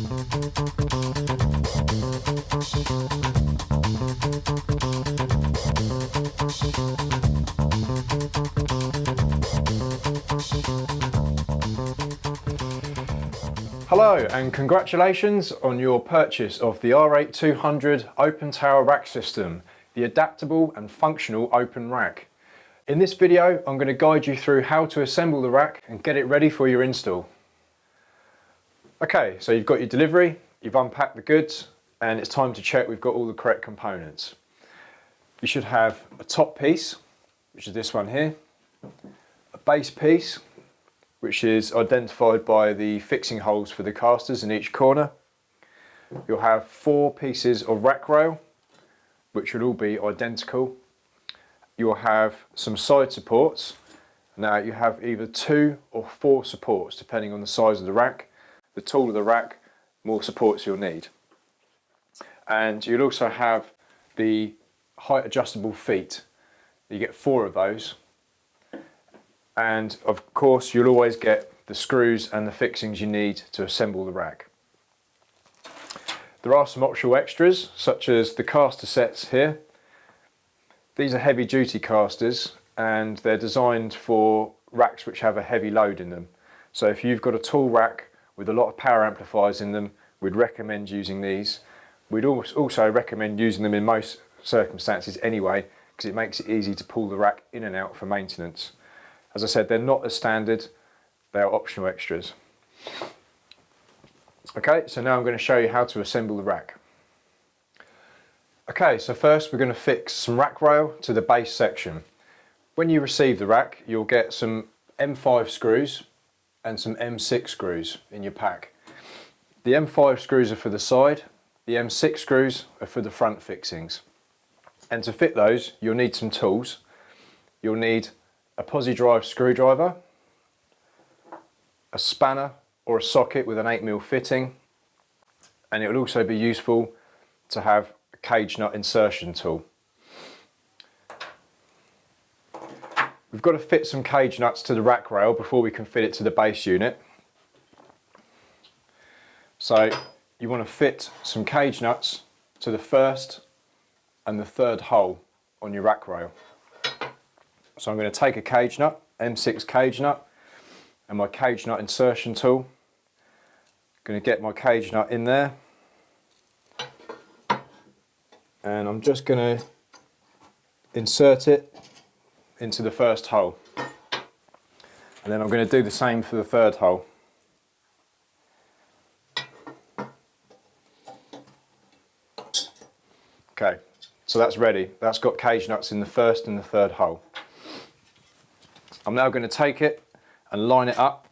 Hello and congratulations on your purchase of the R8200 open tower rack system, the adaptable and functional open rack. In this video I'm going to guide you through how to assemble the rack and get it ready for your install. Okay, so you've got your delivery, you've unpacked the goods, and it's time to check we've got all the correct components. You should have a top piece, which is this one here, a base piece, which is identified by the fixing holes for the castors in each corner. You'll have 4 pieces of rack rail, which will all be identical. You'll have some side supports. Now you have either 2 or 4 supports depending on the size of the rack. The taller the rack, more supports you'll need. And you'll also have the height adjustable feet. You get 4 of those. And of course you'll always get the screws and the fixings you need to assemble the rack. There are some optional extras such as the caster sets here. These are heavy duty casters and they're designed for racks which have a heavy load in them. So if you've got a tall rack with a lot of power amplifiers in them, we'd recommend using these. We'd also recommend using them in most circumstances anyway, because it makes it easy to pull the rack in and out for maintenance. As I said, they're not as standard, they are optional extras. Okay, so now I'm going to show you how to assemble the rack. Okay, so first we're going to fix some rack rail to the base section. When you receive the rack, you'll get some M5 screws and some M6 screws in your pack. The M5 screws are for the side, the M6 screws are for the front fixings. And to fit those, you'll need some tools. You'll need a posi drive screwdriver, a spanner or a socket with an 8mm fitting, and it will also be useful to have a cage nut insertion tool. We've got to fit some cage nuts to the rack rail before we can fit it to the base unit. So you want to fit some cage nuts to the first and the third hole on your rack rail. So I'm going to take a cage nut, M6 cage nut, and my cage nut insertion tool. I'm going to get my cage nut in there, and I'm just going to insert it into the first hole, and then I'm going to do the same for the third hole. Okay, so that's ready. That's got cage nuts in the first and the third hole. I'm now going to take it and line it up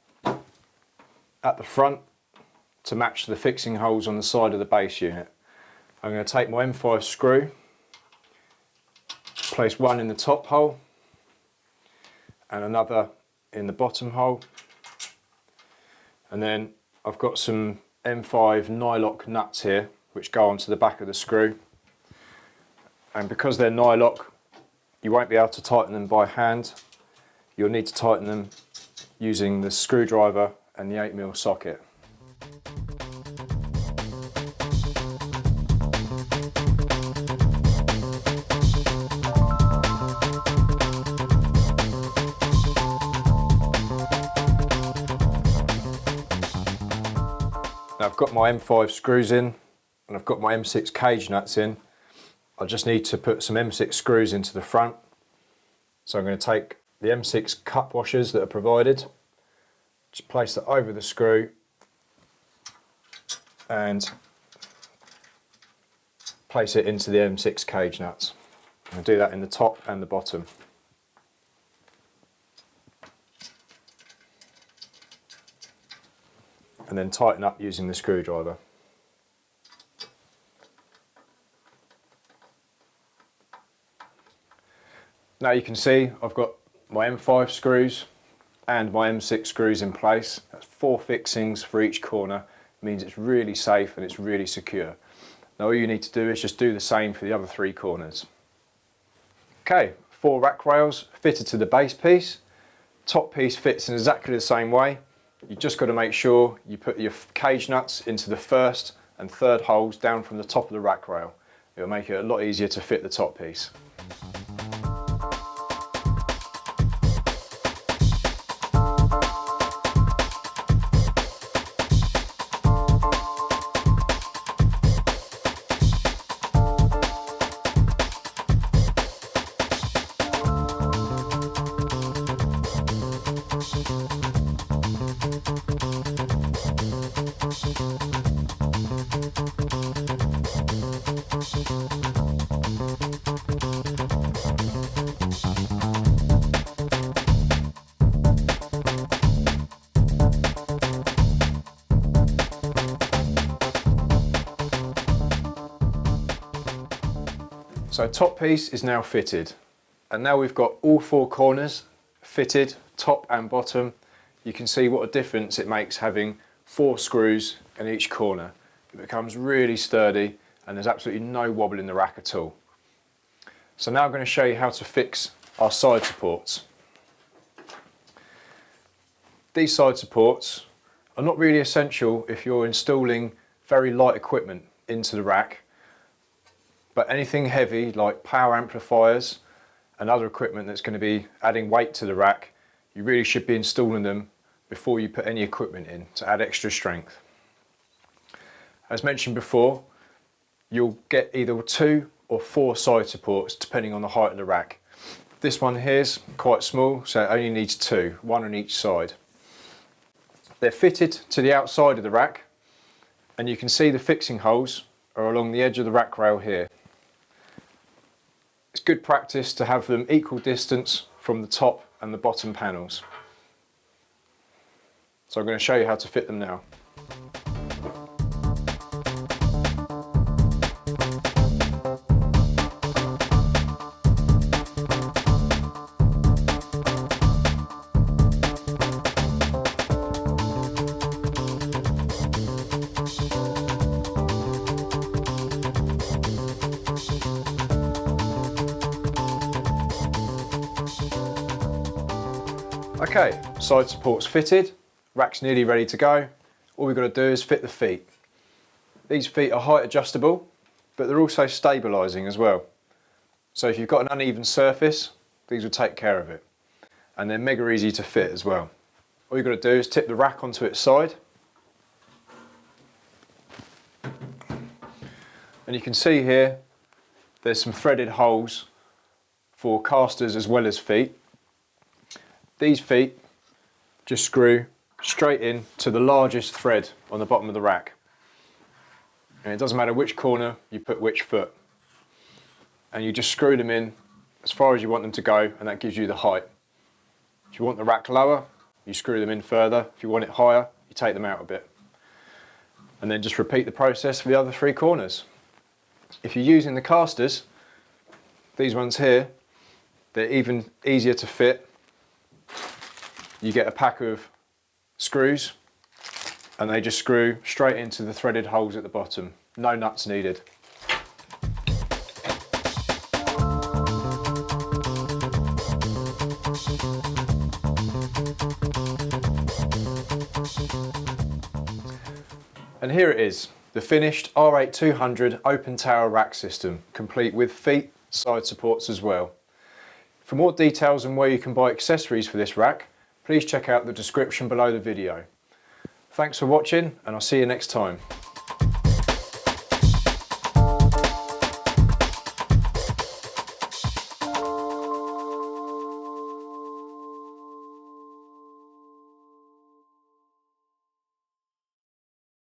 at the front to match the fixing holes on the side of the base unit. I'm going to take my M5 screw, place one in the top hole and another in the bottom hole, and then I've got some M5 nylock nuts here which go onto the back of the screw, and because they're nylock you won't be able to tighten them by hand. You'll need to tighten them using the screwdriver and the 8mm socket. Now I've got my M5 screws in and I've got my M6 cage nuts in. I just need to put some M6 screws into the front. So I'm going to take the M6 cup washers that are provided, just place that over the screw and place it into the M6 cage nuts. I'll do that in the top and the bottom. And then tighten up using the screwdriver. Now you can see I've got my M5 screws and my M6 screws in place. That's 4 fixings for each corner. It means it's really safe and it's really secure. Now all you need to do is just do the same for the other 3 corners. Okay, 4 rack rails fitted to the base piece. Top piece fits in exactly the same way. you just got to make sure you put your cage nuts into the first and third holes down from the top of the rack rail. It'll make it a lot easier to fit the top piece. So top piece is now fitted, and now we've got all four corners fitted, top and bottom. You can see what a difference it makes having 4 screws in each corner. It becomes really sturdy and there's absolutely no wobble in the rack at all. So now I'm going to show you how to fix our side supports. These side supports are not really essential if you're installing very light equipment into the rack. But anything heavy like power amplifiers and other equipment that's going to be adding weight to the rack, you really should be installing them before you put any equipment in to add extra strength. As mentioned before, you'll get either 2 or 4 side supports depending on the height of the rack. This one here is quite small, so it only needs 2, 1 on each side. They're fitted to the outside of the rack, and you can see the fixing holes are along the edge of the rack rail here. It's good practice to have them equal distance from the top and the bottom panels. So I'm going to show you how to fit them now. Okay, side supports fitted, rack's nearly ready to go. All we've got to do is fit the feet. These feet are height adjustable, but they're also stabilising as well. So if you've got an uneven surface, these will take care of it. And they're mega easy to fit as well. All you've got to do is tip the rack onto its side. And you can see here, there's some threaded holes for casters as well as feet. These feet just screw straight in to the largest thread on the bottom of the rack. And it doesn't matter which corner you put which foot. And you just screw them in as far as you want them to go, and that gives you the height. If you want the rack lower, you screw them in further. If you want it higher, you take them out a bit. And then just repeat the process for the other 3 corners. If you're using the casters, these ones here, they're even easier to fit. You get a pack of screws and they just screw straight into the threaded holes at the bottom. No nuts needed. And here it is, the finished R8200 open tower rack system, complete with feet, side supports as well. For more details on where you can buy accessories for this rack, please check out the description below the video. Thanks for watching, and I'll see you next time.